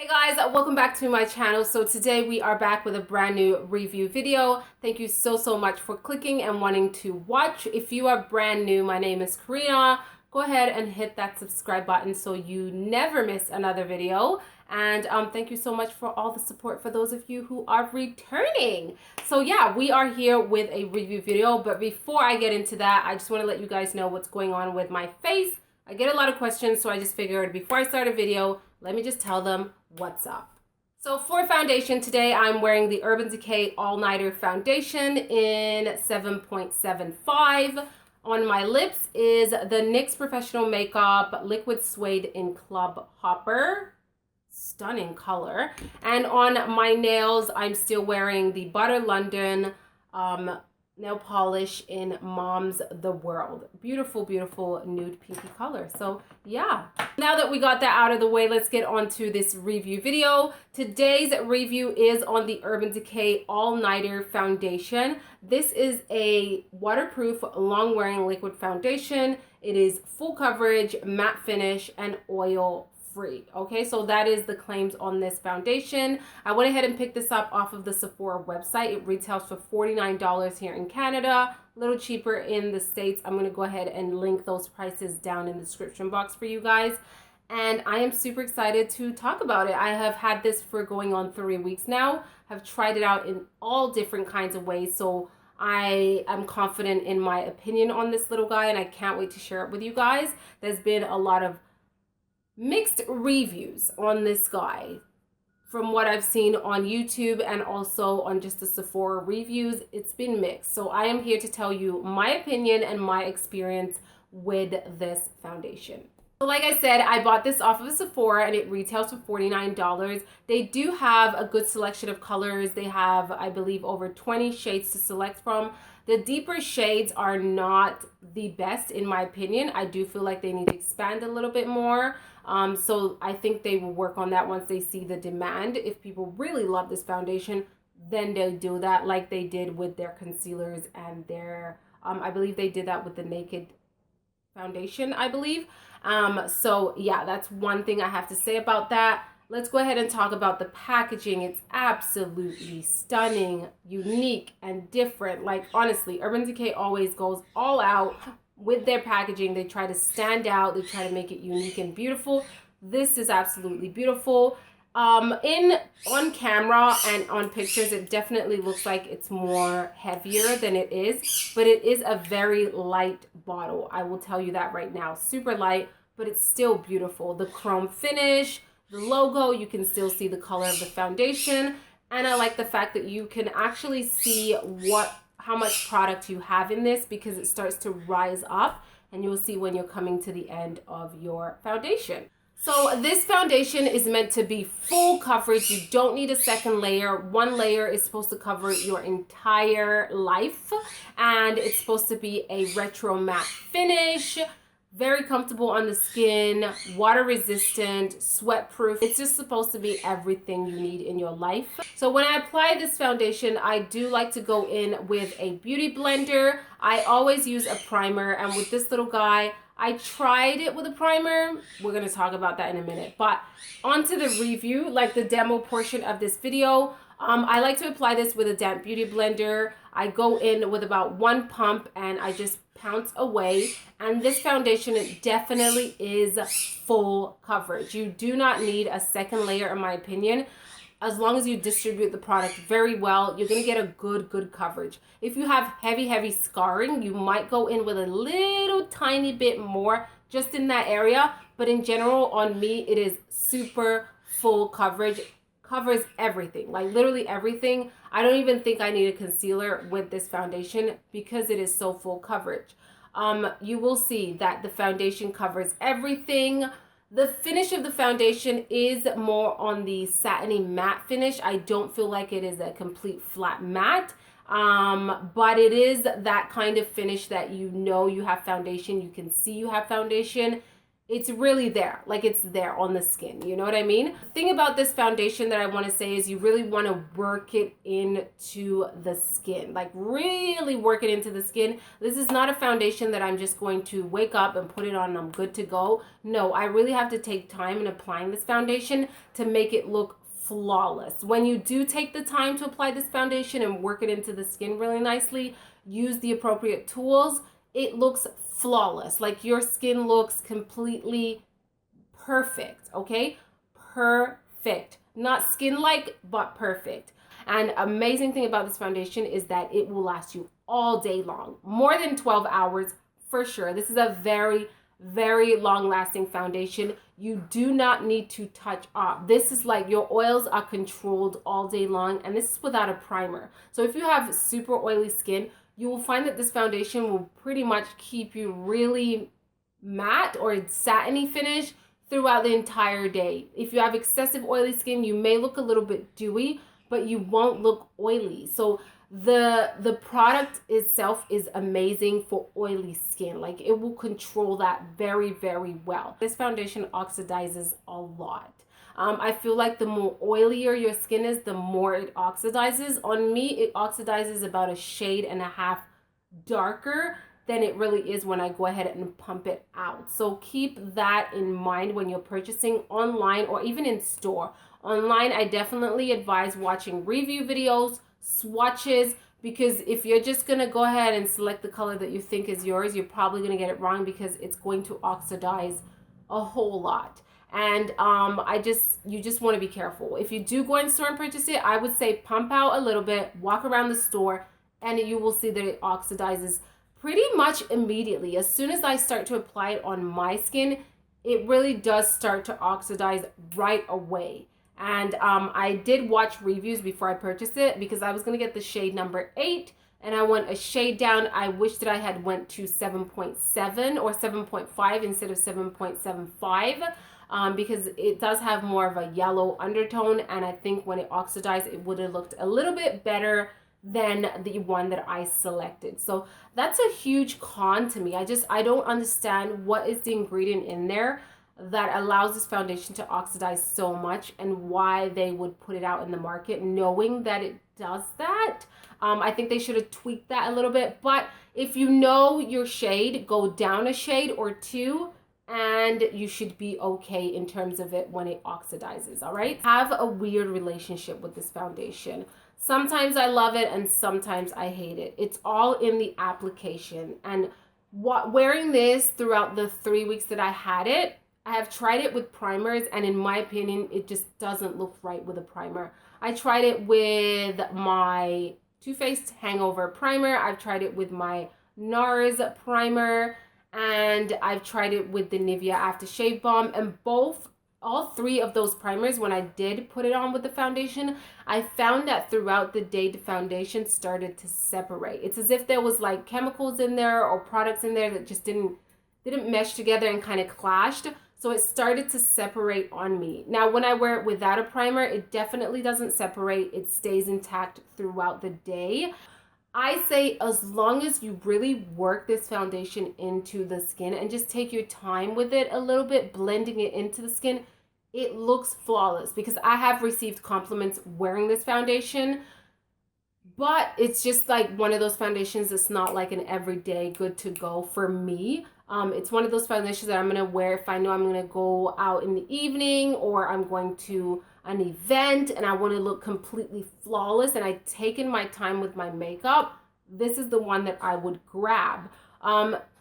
Hey guys, welcome back to my channel. So today we are back with a brand new review video. Thank you so much for clicking and wanting to watch. If you are brand new, my name is Karina. Go ahead and hit that subscribe button so you never miss another video. And thank you so much for all the support for those of you who are returning. So yeah, we are here with a review video. But before I get into that, I just want to let you guys know what's going on with my face. I get a lot of questions, so I just figured before I start a video, let me just tell them what's up. So for foundation today, I'm wearing the Urban Decay All Nighter Foundation in 7.75. On my lips is the NYX Professional Makeup Liquid Suede in Club Hopper. Stunning color. And on my nails, I'm still wearing the Butter London nail polish in Mom's The World. Beautiful, beautiful nude pinky color. So yeah, now that we got that out of the way, let's get on to this review video. Today's review is on the Urban Decay All Nighter Foundation. This is a waterproof, long wearing liquid foundation. It is full coverage, matte finish, and oil free. Okay, so that is the claims on this foundation. I went ahead and picked this up off of the Sephora website. It retails for $49 here in Canada, a little cheaper in the States. I'm going to go ahead and link those prices down in the description box for you guys. And I am super excited to talk about it. I have had this for going on 3 weeks now. I've tried it out in all different kinds of ways. So I am confident in my opinion on this little guy, and I can't wait to share it with you guys. There's been a lot of mixed reviews on this guy from what I've seen on YouTube and also on just the Sephora reviews. It's been mixed. So I am here to tell you my opinion and my experience with this foundation. So like I said, I bought this off of Sephora and it retails for $49. They do have a good selection of colors. They have, I believe, over 20 shades to select from. The deeper shades are not the best in my opinion. I do feel like they need to expand a little bit more. So I think they will work on that once they see the demand. If people really love this foundation, then they'll do that like they did with their concealers and their, I believe they did that with the Naked foundation, I believe. So yeah, that's one thing I have to say about that. Let's go ahead and talk about the packaging. It's absolutely stunning, unique, and different. Like honestly, Urban Decay always goes all out with their packaging. They try to stand out. They try to make it unique and beautiful. This is absolutely beautiful. On camera and on pictures, it definitely looks like it's more heavier than it is, but it is a very light bottle. I will tell you that right now. Super light, but it's still beautiful. The chrome finish, the logo, you can still see the color of the foundation. And I like the fact that you can actually see how much product you have in this, because it starts to rise up and you'll see when you're coming to the end of your foundation. So this foundation is meant to be full coverage. You don't need a second layer. One layer is supposed to cover your entire life, and it's supposed to be a retro matte finish. Very comfortable on the skin, water resistant, sweat proof. It's just supposed to be everything you need in your life. So when I apply this foundation, I do like to go in with a beauty blender. I always use a primer, and with this little guy, I tried it with a primer. We're going to talk about that in a minute. But onto the review, like the demo portion of this video. I like to apply this with a damp beauty blender. I go in with about 1 pump and I just pounce away. And this foundation definitely is full coverage. You do not need a second layer in my opinion. As long as you distribute the product very well, you're going to get a good coverage. If you have heavy scarring, you might go in with a little tiny bit more just in that area. But in general, on me, it is super full coverage. Covers everything, like literally everything. I don't even think I need a concealer with this foundation because it is so full coverage. You will see that the foundation covers everything. The finish of the foundation is more on the satiny matte finish. I don't feel like it is a complete flat matte, but it is that kind of finish that you know you have foundation. You can see you have foundation. it's really there. Like, it's there on the skin. You know what I mean? The thing about this foundation that I want to say is you really want to work it into the skin. Like, really work it into the skin. This is not a foundation that I'm just going to wake up and put it on and I'm good to go. No, I really have to take time in applying this foundation to make it look flawless. When you do take the time to apply this foundation and work it into the skin really nicely, use the appropriate tools, it looks flawless. Like, your skin looks completely perfect, okay? Perfect. Not skin-like, but perfect. And amazing thing about this foundation is that it will last you all day long. More than 12 hours for sure. This is a very, very long-lasting foundation. You do not need to touch up. This is like, your oils are controlled all day long, and this is without a primer. So if you have super oily skin, you will find that this foundation will pretty much keep you really matte or satiny finish throughout the entire day. If you have excessive oily skin, you may look a little bit dewy, but you won't look oily. So the product itself is amazing for oily skin. Like, it will control that very, very well. This foundation oxidizes a lot. I feel like the more oilier your skin is, the more it oxidizes. On me, it oxidizes about a shade and a half darker than it really is when I go ahead and pump it out. So keep that in mind when you're purchasing online or even in store. Online, I definitely advise watching review videos, swatches, because if you're just gonna go ahead and select the color that you think is yours, you're probably gonna get it wrong because it's going to oxidize a whole lot. And you just want to be careful. If you do go in store and purchase it, I would say pump out a little bit, walk around the store, and you will see that it oxidizes pretty much immediately. As soon as I start to apply it on my skin, it really does start to oxidize right away. And I did watch reviews before I purchased it because I was going to get the shade number 8, and I went a shade down. I wish that I had went to 7.7 or 7.5 instead of 7.75. Because it does have more of a yellow undertone, and I think when it oxidized, it would have looked a little bit better than the one that I selected. So that's a huge con to me. I don't understand what is the ingredient in there that allows this foundation to oxidize so much, and why they would put it out in the market knowing that it does that. I think they should have tweaked that a little bit, but if you know your shade, go down a shade or two, and you should be okay in terms of it when it oxidizes. All right, have a weird relationship with this foundation. Sometimes I love it and sometimes I hate it. It's all in the application. And wearing this throughout the 3 weeks that I had it, I have tried it with primers, and in my opinion, it just doesn't look right with a primer. I tried it with my Too Faced Hangover primer. I've tried it with my NARS primer, and I've tried it with the Nivea Aftershave Balm, and all three of those primers, when I did put it on with the foundation, I found that throughout the day the foundation started to separate. It's as if there was like chemicals in there or products in there that just didn't mesh together and kind of clashed. So it started to separate on me. Now, when I wear it without a primer, it definitely doesn't separate. It stays intact throughout the day. I say as long as you really work this foundation into the skin and just take your time with it a little bit, blending it into the skin, it looks flawless. Because I have received compliments wearing this foundation, but it's just like one of those foundations that's not like an everyday good to go for me. It's one of those foundations that I'm going to wear if I know I'm going to go out in the evening or I'm going to an event and I want to look completely flawless and I've taken my time with my makeup. This is the one that I would grab.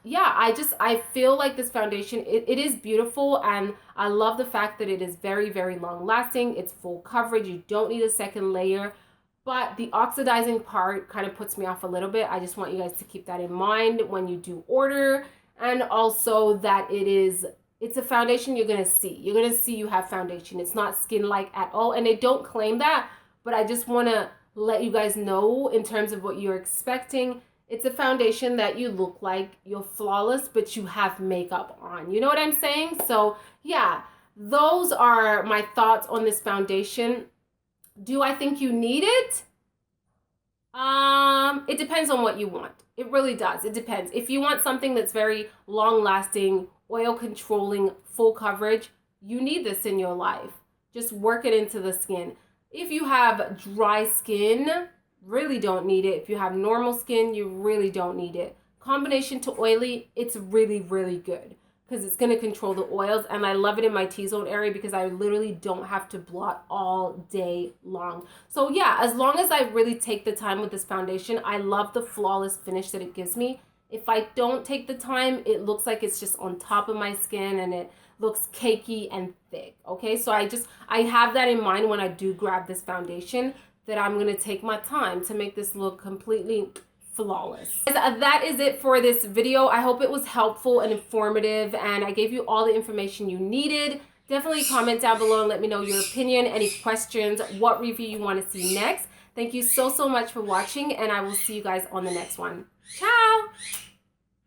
Yeah, I feel like this foundation, it is beautiful, and I love the fact that it is very, very long lasting. It's full coverage. You don't need a second layer. But the oxidizing part kind of puts me off a little bit. I just want you guys to keep that in mind when you do order. And also that it's a foundation you're going to see. You're going to see you have foundation. It's not skin-like at all. And they don't claim that, but I just want to let you guys know in terms of what you're expecting. It's a foundation that you look like you're flawless, but you have makeup on. You know what I'm saying? So yeah, those are my thoughts on this foundation. Do I think you need it? It depends on what you want. It really does. It depends. If you want something that's very long lasting, oil controlling full coverage, you need this in your life. Just work it into the skin. If you have dry skin, really don't need it. If you have normal skin, you really don't need it. Combination to oily, it's really, really good because it's going to control the oils. And I love it in my T-zone area because I literally don't have to blot all day long. So yeah, as long as I really take the time with this foundation, I love the flawless finish that it gives me. If I don't take the time, it looks like it's just on top of my skin and it looks cakey and thick. Okay, so I have that in mind when I do grab this foundation, that I'm going to take my time to make this look completely flawless. That is it for this video. I hope it was helpful and informative and I gave you all the information you needed. Definitely comment down below and let me know your opinion, any questions, what review you want to see next. Thank you so much for watching and I will see you guys on the next one. Ciao!